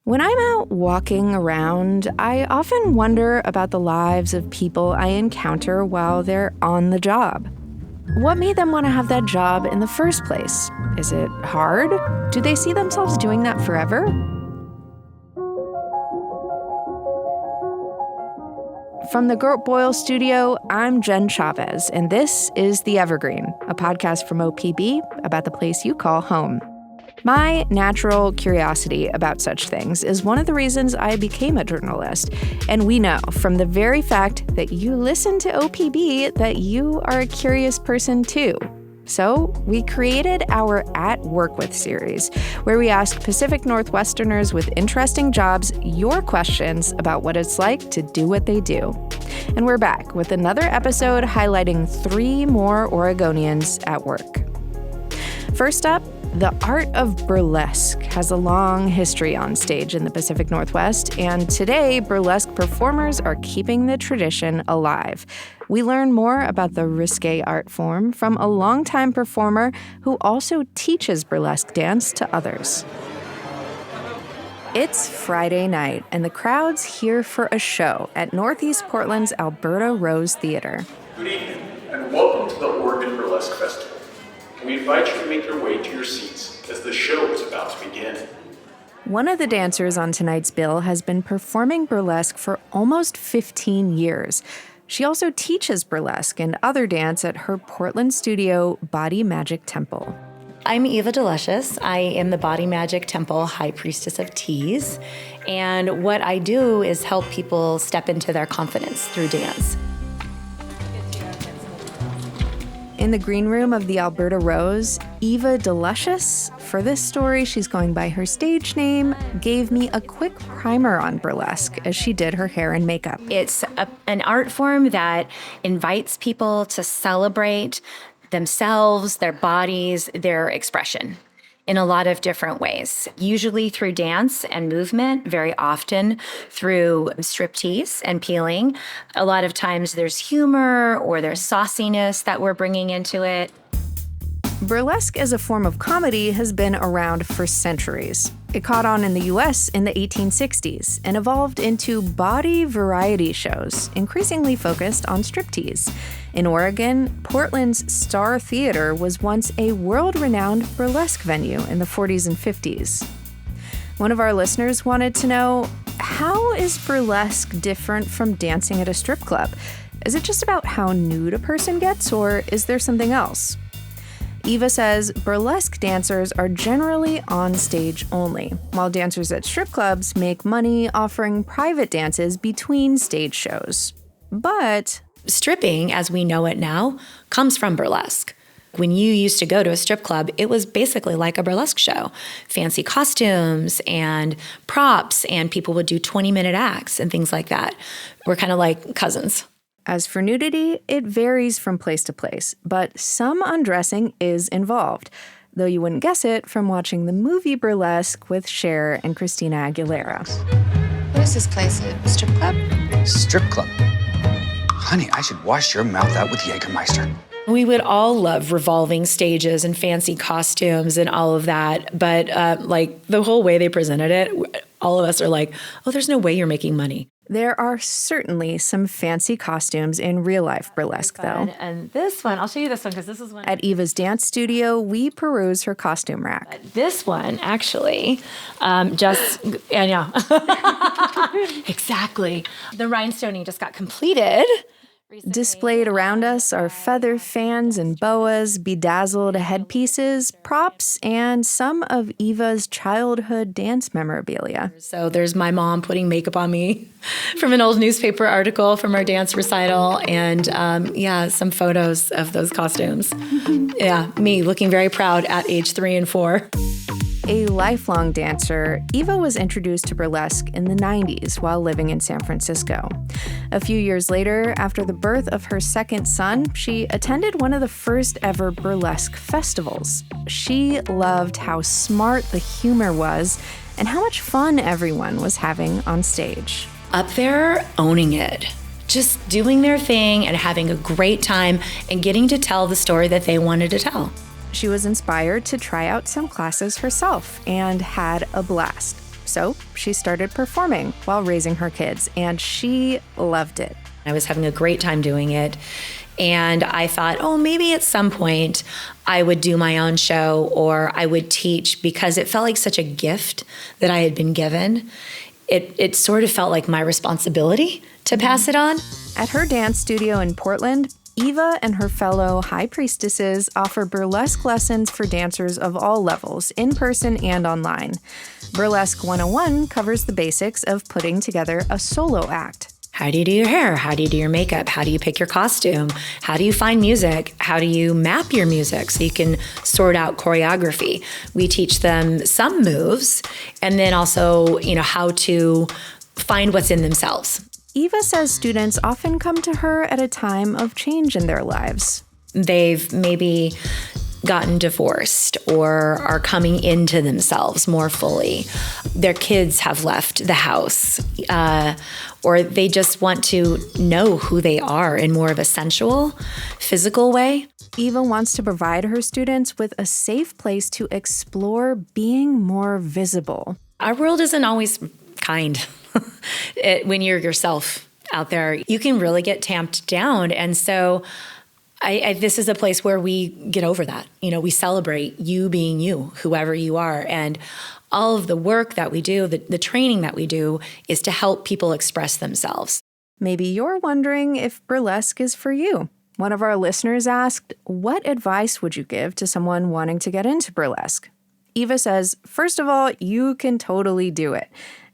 When I'm out walking around, I often wonder about the lives of people I encounter while they're on the job. What made them want to have that job in the first place? Is it hard? Do they see themselves doing that forever? From the Gert Boyle studio, I'm Jen Chavez, and this is The Evergreen, a podcast from OPB about the place you call home. My natural curiosity about such things is one of the reasons I became a journalist. And we know from the very fact that you listen to OPB that you are a curious person too. So we created our At Work With series, where we ask Pacific Northwesterners with interesting jobs your questions about what it's like to do what they do. And we're back with another episode highlighting 3 more Oregonians at work. First up, the art of burlesque has a long history on stage in the Pacific Northwest, and today burlesque performers are keeping the tradition alive. We learn more about the risque art form from a longtime performer who also teaches burlesque dance to others. It's Friday night, and the crowd's here for a show at Northeast Portland's Alberta Rose Theater. Good evening, and welcome to the Oregon Burlesque Festival. We invite you to make your way to your seats as the show is about to begin. One of the dancers on tonight's bill has been performing burlesque for almost 15 years. She also teaches burlesque and other dance at her Portland studio, Body Magic Temple. I'm Eva Delicious. I am the Body Magic Temple High Priestess of Tease. And what I do is help people step into their confidence through dance. In the green room of the Alberta Rose, Eva Delicious, for this story she's going by her stage name, gave me a quick primer on burlesque as she did her hair and makeup. It's an art form that invites people to celebrate themselves, their bodies, their expression in a lot of different ways, usually through dance and movement, very often through striptease and peeling. A lot of times there's humor or there's sauciness that we're bringing into it. Burlesque as a form of comedy has been around for centuries. It caught on in the U.S. in the 1860s and evolved into body variety shows, increasingly focused on striptease. In Oregon, Portland's Star Theater was once a world-renowned burlesque venue in the 40s and 50s. One of our listeners wanted to know, how is burlesque different from dancing at a strip club? Is it just about how nude a person gets, or is there something else? Eva says burlesque dancers are generally on stage only, while dancers at strip clubs make money offering private dances between stage shows. But stripping, as we know it now, comes from burlesque. When you used to go to a strip club, it was basically like a burlesque show. Fancy costumes and props, and people would do 20-minute acts and things like that. We're kind of like cousins. As for nudity, it varies from place to place, but some undressing is involved, though you wouldn't guess it from watching the movie Burlesque with Cher and Christina Aguilera. What is this place, a strip club? Strip club? Honey, I should wash your mouth out with Jägermeister. We would all love revolving stages and fancy costumes and all of that, but like the whole way they presented it, all of us are like, oh, there's no way you're making money. There are certainly some fancy costumes in real-life burlesque, though. And this one, I'll show you this one because this is one. At Eva's dance studio, we peruse her costume rack. This one, actually, exactly. The rhinestoning just got completed. Displayed around us are feather fans and boas, bedazzled headpieces, props, and some of Eva's childhood dance memorabilia. So there's my mom putting makeup on me from an old newspaper article from our dance recital, and some photos of those costumes. Yeah, me looking very proud at age 3 and 4. A lifelong dancer, Eva was introduced to burlesque in the 90s while living in San Francisco. A few years later, after the birth of her second son, she attended one of the first ever burlesque festivals. She loved how smart the humor was and how much fun everyone was having on stage. Up there, owning it. Just doing their thing and having a great time and getting to tell the story that they wanted to tell. She was inspired to try out some classes herself and had a blast. So she started performing while raising her kids, and she loved it. I was having a great time doing it. And I thought, oh, maybe at some point I would do my own show or I would teach, because it felt like such a gift that I had been given. It sort of felt like my responsibility to pass it on. At her dance studio in Portland, Eva and her fellow high priestesses offer burlesque lessons for dancers of all levels, in person and online. Burlesque 101 covers the basics of putting together a solo act. How do you do your hair? How do you do your makeup? How do you pick your costume? How do you find music? How do you map your music so you can sort out choreography? We teach them some moves, and then also, how to find what's in themselves. Eva says students often come to her at a time of change in their lives. They've maybe gotten divorced or are coming into themselves more fully. Their kids have left the house, or they just want to know who they are in more of a sensual, physical way. Eva wants to provide her students with a safe place to explore being more visible. Our world isn't always kind. When you're yourself out there, you can really get tamped down. And so this is a place where we get over that. We celebrate you being you, whoever you are. And all of the work that we do, the training that we do, is to help people express themselves. Maybe you're wondering if burlesque is for you. One of our listeners asked, what advice would you give to someone wanting to get into burlesque? Eva says, first of all, you can totally do it.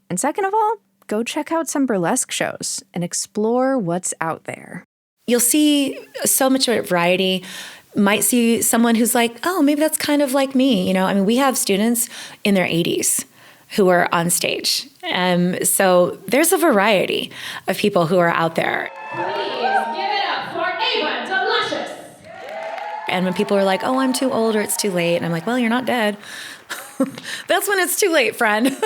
And second of all, go check out some burlesque shows and explore what's out there. You'll see so much variety. Might see someone who's like, oh, maybe that's kind of like me. We have students in their 80s who are on stage. So there's a variety of people who are out there. Please give it up for Ava Delicious. And when people are like, oh, I'm too old or it's too late, and I'm like, well, you're not dead. That's when it's too late, friend.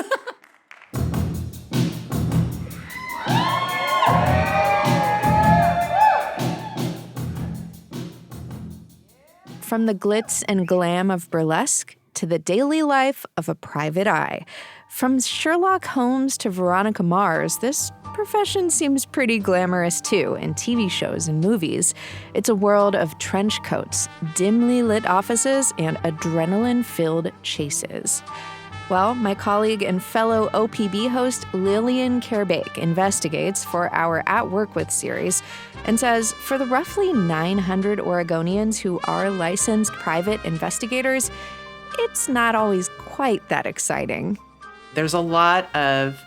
From the glitz and glam of burlesque to the daily life of a private eye. From Sherlock Holmes to Veronica Mars, this profession seems pretty glamorous too in TV shows and movies. It's a world of trench coats, dimly lit offices, and adrenaline-filled chases. Well, my colleague and fellow OPB host Lillian Kerbeek investigates for our At Work With series and says for the roughly 900 Oregonians who are licensed private investigators, it's not always quite that exciting. There's a lot of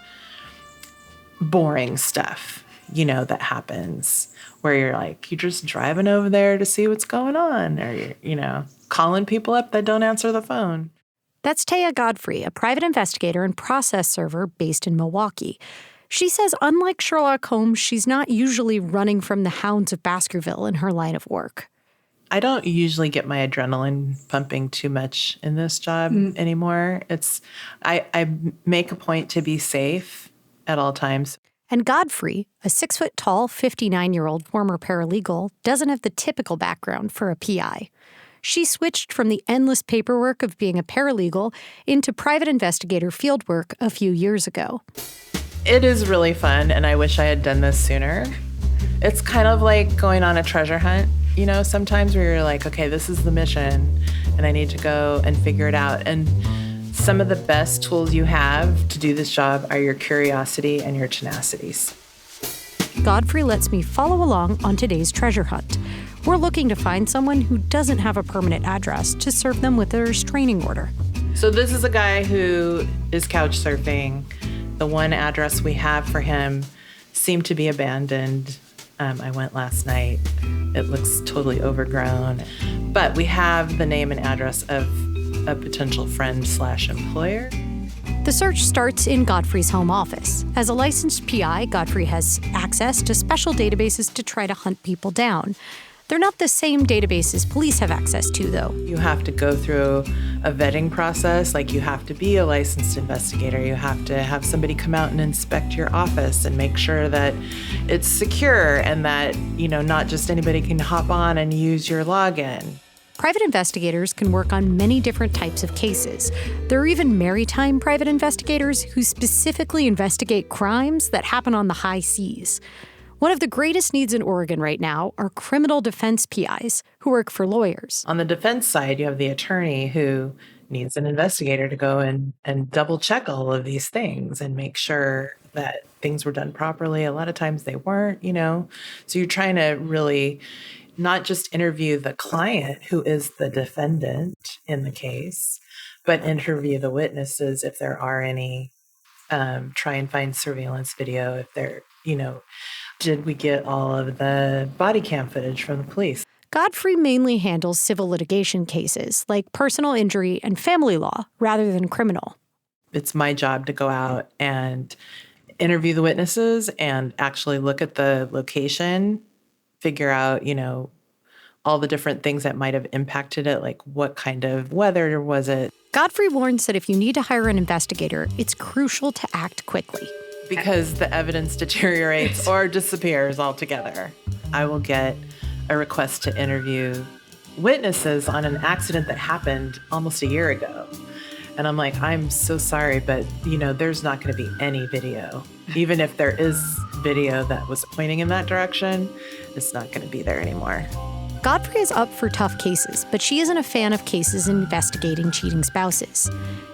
boring stuff, that happens where you're just driving over there to see what's going on, or you're, calling people up that don't answer the phone. That's Taya Godfrey, a private investigator and process server based in Milwaukee. She says unlike Sherlock Holmes, she's not usually running from the hounds of Baskerville in her line of work. I don't usually get my adrenaline pumping too much in this job anymore. I make a point to be safe at all times. And Godfrey, a 6-foot-tall, 59-year-old former paralegal, doesn't have the typical background for a PI. She switched from the endless paperwork of being a paralegal into private investigator fieldwork a few years ago. It is really fun, and I wish I had done this sooner. It's kind of like going on a treasure hunt, sometimes where you're like, okay, this is the mission, and I need to go and figure it out. And some of the best tools you have to do this job are your curiosity and your tenacities. Godfrey lets me follow along on today's treasure hunt. We're looking to find someone who doesn't have a permanent address to serve them with a restraining order. So this is a guy who is couch surfing. The one address we have for him seemed to be abandoned. I went last night. It looks totally overgrown. But we have the name and address of a potential friend/employer. The search starts in Godfrey's home office. As a licensed PI, Godfrey has access to special databases to try to hunt people down. They're not the same databases police have access to, though. You have to go through a vetting process. You have to be a licensed investigator. You have to have somebody come out and inspect your office and make sure that it's secure and that, not just anybody can hop on and use your login. private investigators can work on many different types of cases. There are even maritime private investigators who specifically investigate crimes that happen on the high seas. One of the greatest needs in Oregon right now are criminal defense PIs who work for lawyers. On the defense side, you have the attorney who needs an investigator to go and double check all of these things and make sure that things were done properly. A lot of times they weren't, So you're trying to really not just interview the client who is the defendant in the case, but interview the witnesses if there are any, try and find surveillance video if they're, did we get all of the body cam footage from the police? Godfrey mainly handles civil litigation cases like personal injury and family law rather than criminal. It's my job to go out and interview the witnesses and actually look at the location, figure out, all the different things that might have impacted it, like what kind of weather was it. Godfrey warns that if you need to hire an investigator, it's crucial to act quickly. Because the evidence deteriorates or disappears altogether. I will get a request to interview witnesses on an accident that happened almost a year ago. And I'm like, I'm so sorry, but there's not going to be any video. Even if there is video that was pointing in that direction, it's not going to be there anymore. Godfrey is up for tough cases, but she isn't a fan of cases investigating cheating spouses.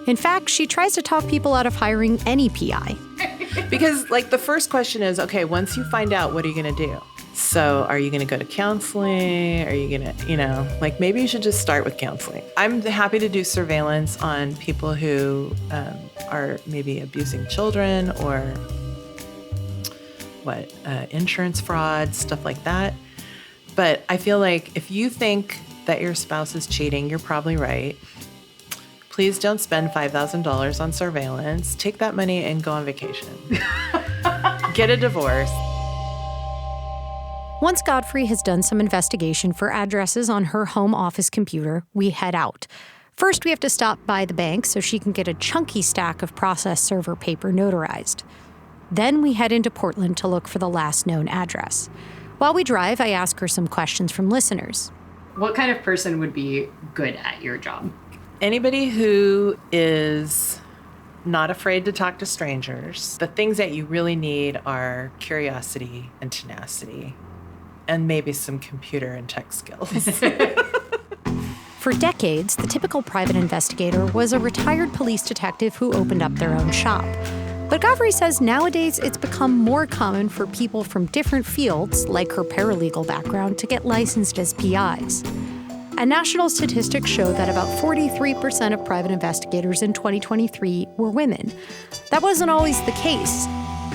In fact, she tries to talk people out of hiring any PI. Because the first question is, okay, once you find out, what are you going to do? So are you going to go to counseling? Are you going to, maybe you should just start with counseling. I'm happy to do surveillance on people who are maybe abusing children or insurance fraud, stuff like that. But I feel like if you think that your spouse is cheating, you're probably right. Please don't spend $5,000 on surveillance. Take that money and go on vacation. Get a divorce. Once Godfrey has done some investigation for addresses on her home office computer, we head out. First, we have to stop by the bank so she can get a chunky stack of processed server paper notarized. Then we head into Portland to look for the last known address. While we drive, I ask her some questions from listeners. What kind of person would be good at your job? Anybody who is not afraid to talk to strangers. The things that you really need are curiosity and tenacity, and maybe some computer and tech skills. For decades, the typical private investigator was a retired police detective who opened up their own shop. But Godfrey says nowadays it's become more common for people from different fields, like her paralegal background, to get licensed as PIs. And national statistics show that about 43% of private investigators in 2023 were women. That wasn't always the case.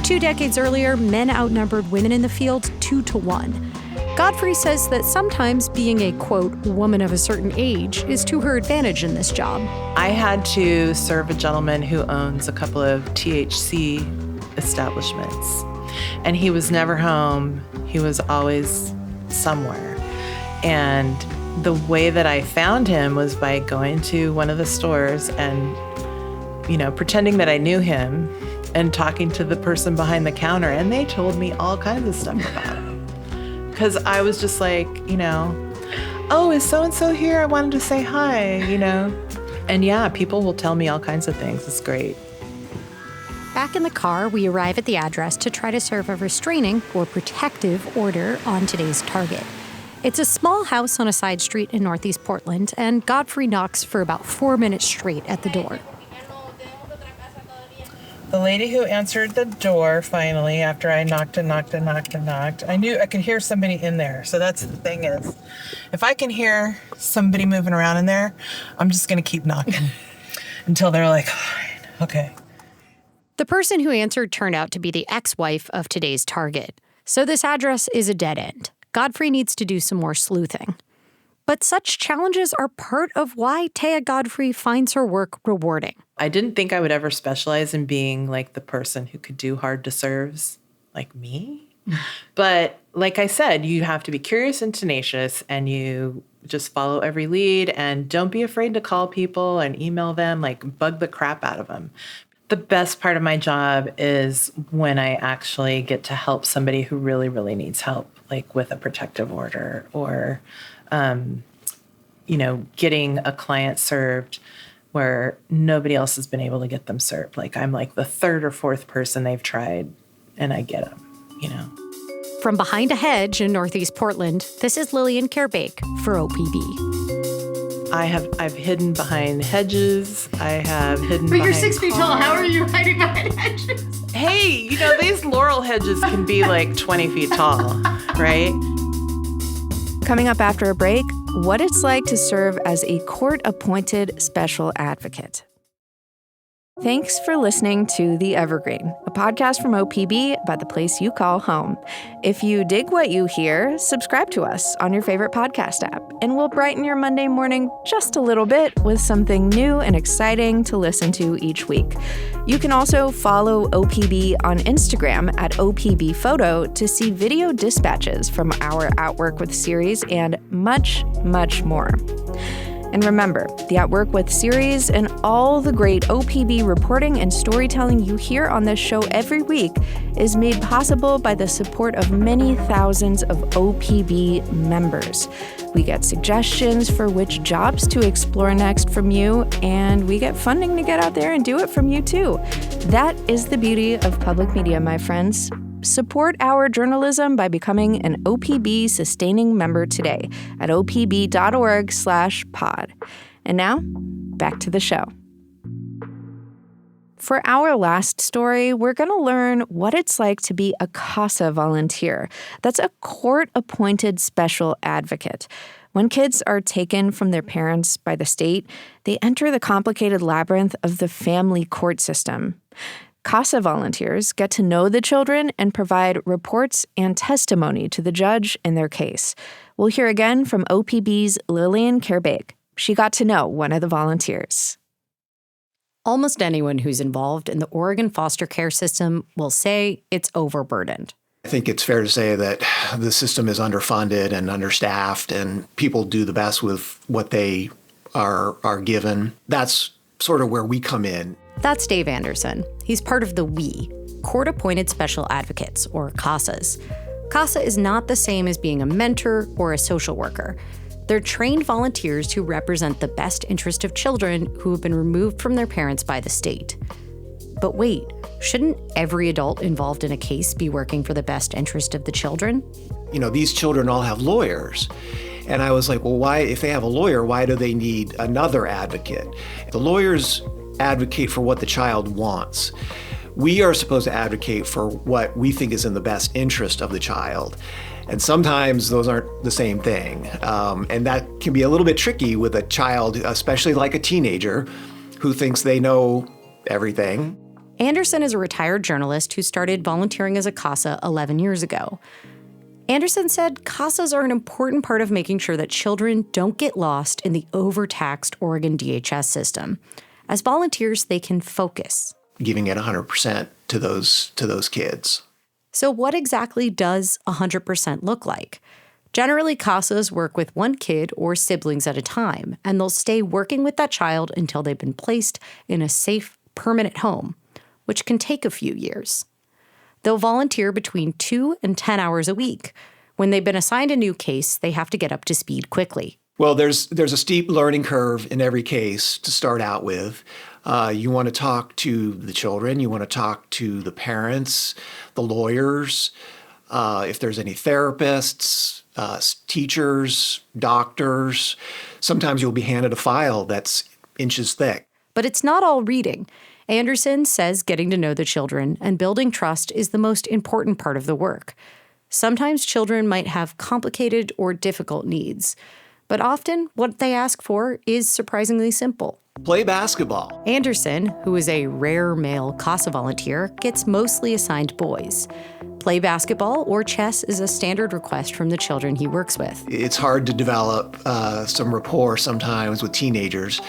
2 decades earlier, men outnumbered women in the field 2-1. Godfrey says that sometimes being a, quote, woman of a certain age is to her advantage in this job. I had to serve a gentleman who owns a couple of THC establishments, and he was never home. He was always somewhere. And the way that I found him was by going to one of the stores and, pretending that I knew him and talking to the person behind the counter, and they told me all kinds of stuff about him. Because I was just like, oh, is so-and-so here? I wanted to say hi, And yeah, people will tell me all kinds of things. It's great. Back in the car, we arrive at the address to try to serve a restraining or protective order on today's target. It's a small house on a side street in Northeast Portland, and Godfrey knocks for about 4 minutes straight at the door. The lady who answered the door finally, after I knocked, I knew I could hear somebody in there. So that's the thing is, if I can hear somebody moving around in there, I'm just going to keep knocking until they're like, all right, okay. The person who answered turned out to be the ex-wife of today's target. So this address is a dead end. Godfrey needs to do some more sleuthing. But such challenges are part of why Taya Godfrey finds her work rewarding. I didn't think I would ever specialize in being like the person who could do hard to serves, like me. But like I said, you have to be curious and tenacious, and you just follow every lead, and don't be afraid to call people and email them, bug the crap out of them. The best part of my job is when I actually get to help somebody who really, really needs help, like with a protective order or, getting a client served where nobody else has been able to get them served. Like I'm like the third or fourth person they've tried, and I get them, From behind a hedge in Northeast Portland, this is Lillian Kerbake for OPB. I've hidden behind hedges. I have hidden But behind you're 6 feet tall. cars. How are you hiding behind hedges? Hey, these laurel hedges can be like 20 feet tall, right? Coming up after a break, what it's like to serve as a court-appointed special advocate. Thanks for listening to The Evergreen, a podcast from OPB about the place you call home. If you dig what you hear, subscribe to us on your favorite podcast app, and we'll brighten your Monday morning just a little bit with something new and exciting to listen to each week. You can also follow OPB on Instagram at OPB Photo to see video dispatches from our Outwork With series and much, much more. And remember, the Outwork With series and all the great OPB reporting and storytelling you hear on this show every week is made possible by the support of many thousands of OPB members. We get suggestions for which jobs to explore next from you, and we get funding to get out there and do it from you too. That is the beauty of public media, my friends. Support our journalism by becoming an OPB sustaining member today at opb.org/pod. And now, back to the show. For our last story, we're going to learn what it's like to be a CASA volunteer. That's a court-appointed special advocate. When kids are taken from their parents by the state, they enter the complicated labyrinth of the family court system. CASA volunteers get to know the children and provide reports and testimony to the judge in their case. We'll hear again from OPB's Lillian Kerbake. She got to know one of the volunteers. Almost anyone who's involved in the Oregon foster care system will say it's overburdened. I think it's fair to say that the system is underfunded and understaffed, and people do the best with what they are given. That's sort of where we come in. That's Dave Anderson. He's part of the WE, Court-Appointed Special Advocates, or CASAs. CASA is not the same as being a mentor or a social worker. They're trained volunteers who represent the best interest of children who have been removed from their parents by the state. But wait, shouldn't every adult involved in a case be working for the best interest of the children? These children all have lawyers. And I was like, well, why, if they have a lawyer, why do they need another advocate? The lawyers advocate for what the child wants. We are supposed to advocate for what we think is in the best interest of the child. And sometimes those aren't the same thing. And that can be a little bit tricky with a child, especially like a teenager, who thinks they know everything. Anderson is a retired journalist who started volunteering as a CASA 11 years ago. Anderson said CASAs are an important part of making sure that children don't get lost in the overtaxed Oregon DHS system. As volunteers, they can focus. Giving it 100% to those kids. So what exactly does 100% look like? Generally, CASAs work with one kid or siblings at a time, and they'll stay working with that child until they've been placed in a safe, permanent home, which can take a few years. They'll volunteer between 2 and 10 hours a week. When they've been assigned a new case, they have to get up to speed quickly. Well, there's a steep learning curve in every case to start out with. You want to talk to the children. You want to talk to the parents, the lawyers, if there's any therapists, teachers, doctors. Sometimes you'll be handed a file that's inches thick. But it's not all reading. Anderson says getting to know the children and building trust is the most important part of the work. Sometimes children might have complicated or difficult needs, but often what they ask for is surprisingly simple. Play basketball. Anderson, who is a rare male CASA volunteer, gets mostly assigned boys. Play basketball or chess is a standard request from the children he works with. It's hard to develop some rapport sometimes with teenagers,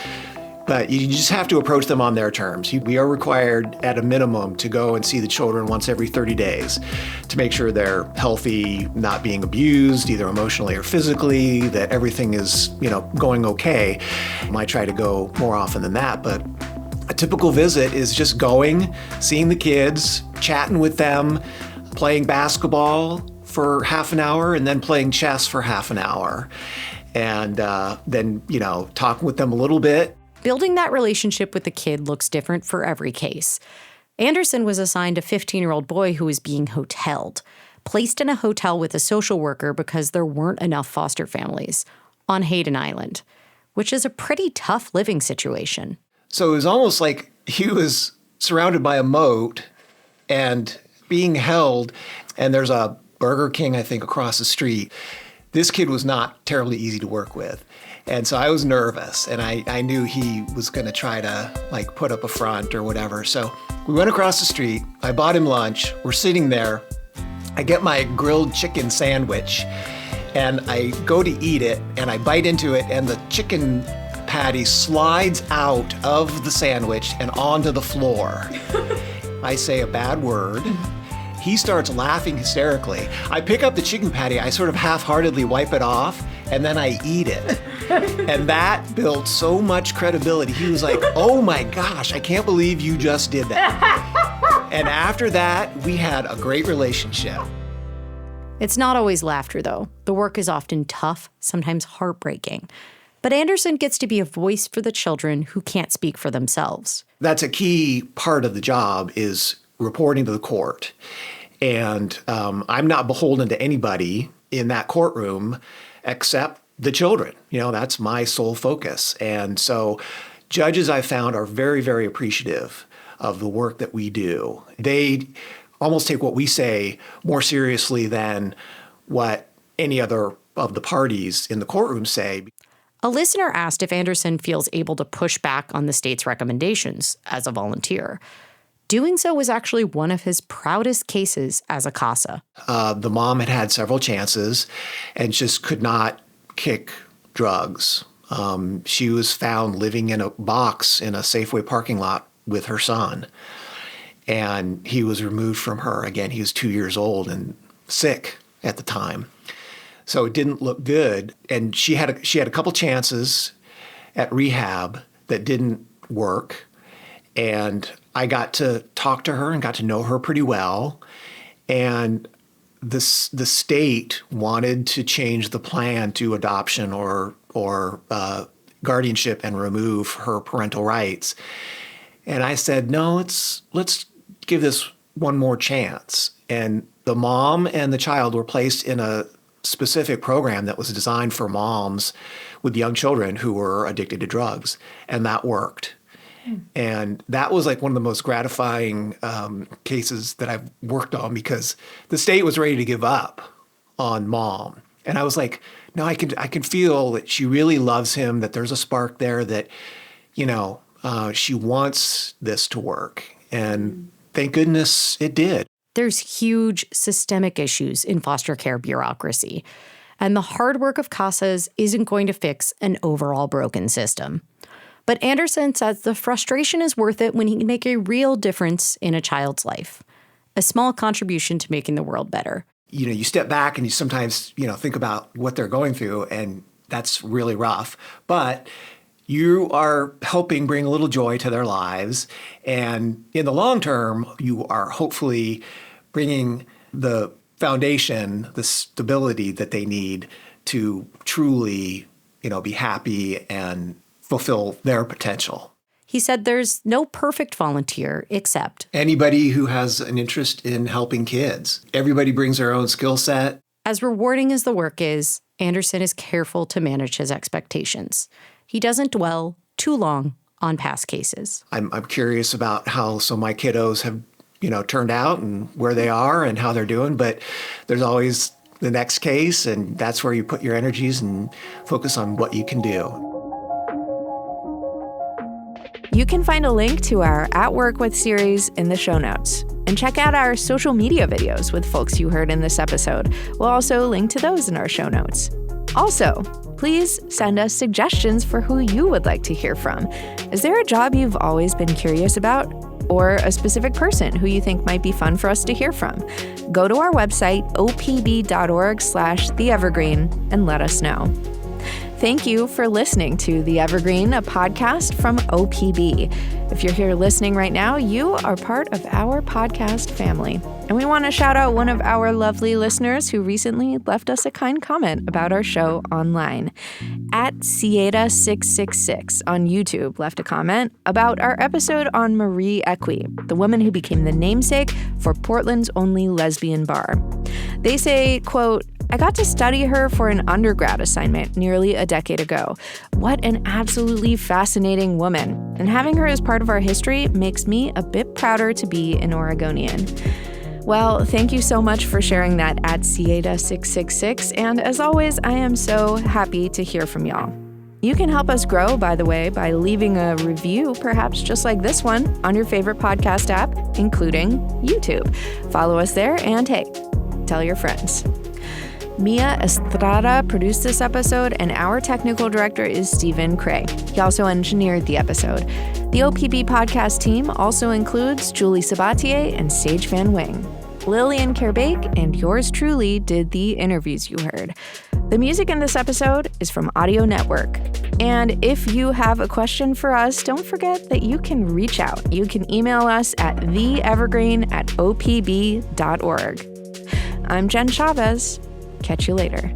but you just have to approach them on their terms. We are required at a minimum to go and see the children once every 30 days to make sure they're healthy, not being abused, either emotionally or physically, that everything is, going okay. I might try to go more often than that, but a typical visit is just going, seeing the kids, chatting with them, playing basketball for half an hour, and then playing chess for half an hour. and then, talking with them a little bit. Building that relationship with the kid looks different for every case. Anderson was assigned a 15-year-old boy who was being hoteled, placed in a hotel with a social worker because there weren't enough foster families on Hayden Island, which is a pretty tough living situation. So it was almost like he was surrounded by a moat and being held, and there's a Burger King, I think, across the street. This kid was not terribly easy to work with. And so I was nervous, and I knew he was going to try to put up a front or whatever. So we went across the street. I bought him lunch. We're sitting there. I get my grilled chicken sandwich, and I go to eat it, and I bite into it, and the chicken patty slides out of the sandwich and onto the floor. I say a bad word. He starts laughing hysterically. I pick up the chicken patty, I sort of half-heartedly wipe it off, and then I eat it. And that built so much credibility. He was like, oh my gosh, I can't believe you just did that. And after that, we had a great relationship. It's not always laughter, though. The work is often tough, sometimes heartbreaking. But Anderson gets to be a voice for the children who can't speak for themselves. That's a key part of the job, is reporting to the court. And I'm not beholden to anybody in that courtroom except the children. That's my sole focus. And so judges, I found, are very, very appreciative of the work that we do. They almost take what we say more seriously than what any other of the parties in the courtroom say. A listener asked if Anderson feels able to push back on the state's recommendations as a volunteer. Doing so was actually one of his proudest cases as a CASA. The mom had several chances and just could not kick drugs. She was found living in a box in a Safeway parking lot with her son. And he was removed from her. Again, he was 2 years old and sick at the time. So it didn't look good. And she had a couple chances at rehab that didn't work. And I got to talk to her and got to know her pretty well. And the state wanted to change the plan to adoption or guardianship and remove her parental rights. And I said, no, let's give this one more chance. And the mom and the child were placed in a specific program that was designed for moms with young children who were addicted to drugs. And that worked. And that was one of the most gratifying cases that I've worked on, because the state was ready to give up on mom. And I was like, no, I can feel that she really loves him, that there's a spark there, that, she wants this to work. And thank goodness it did. There's huge systemic issues in foster care bureaucracy, and the hard work of CASAs isn't going to fix an overall broken system. But Anderson says the frustration is worth it when he can make a real difference in a child's life, a small contribution to making the world better. You step back and you sometimes, think about what they're going through, and that's really rough. But you are helping bring a little joy to their lives. And in the long term, you are hopefully bringing the foundation, the stability that they need to truly, be happy and fulfill their potential. He said there's no perfect volunteer except anybody who has an interest in helping kids. Everybody brings their own skill set. As rewarding as the work is, Anderson is careful to manage his expectations. He doesn't dwell too long on past cases. I'm curious about how some of my kiddos have, turned out and where they are and how they're doing, but there's always the next case, and that's where you put your energies and focus on what you can do. You can find a link to our At Work With series in the show notes. And check out our social media videos with folks you heard in this episode. We'll also link to those in our show notes. Also, please send us suggestions for who you would like to hear from. Is there a job you've always been curious about? Or a specific person who you think might be fun for us to hear from? Go to our website, opb.org/theevergreen, and let us know. Thank you for listening to The Evergreen, a podcast from OPB. If you're here listening right now, you are part of our podcast family. And we want to shout out one of our lovely listeners who recently left us a kind comment about our show online. At Sieta666 on YouTube left a comment about our episode on Marie Equi, the woman who became the namesake for Portland's only lesbian bar. They say, quote, I got to study her for an undergrad assignment nearly a decade ago. What an absolutely fascinating woman. And having her as part of our history makes me a bit prouder to be an Oregonian. Well, thank you so much for sharing that at Sieta666, and as always, I am so happy to hear from y'all. You can help us grow, by the way, by leaving a review, perhaps just like this one, on your favorite podcast app, including YouTube. Follow us there, and hey, tell your friends. Mia Estrada produced this episode, and our technical director is Stephen Cray. He also engineered the episode. The OPB podcast team also includes Julie Sabatier and Sage Van Wing. Lillian Kerbake and yours truly did the interviews you heard. The music in this episode is from Audio Network. And if you have a question for us, don't forget that you can reach out. You can email us at theevergreen@opb.org. I'm Jen Chavez. Catch you later.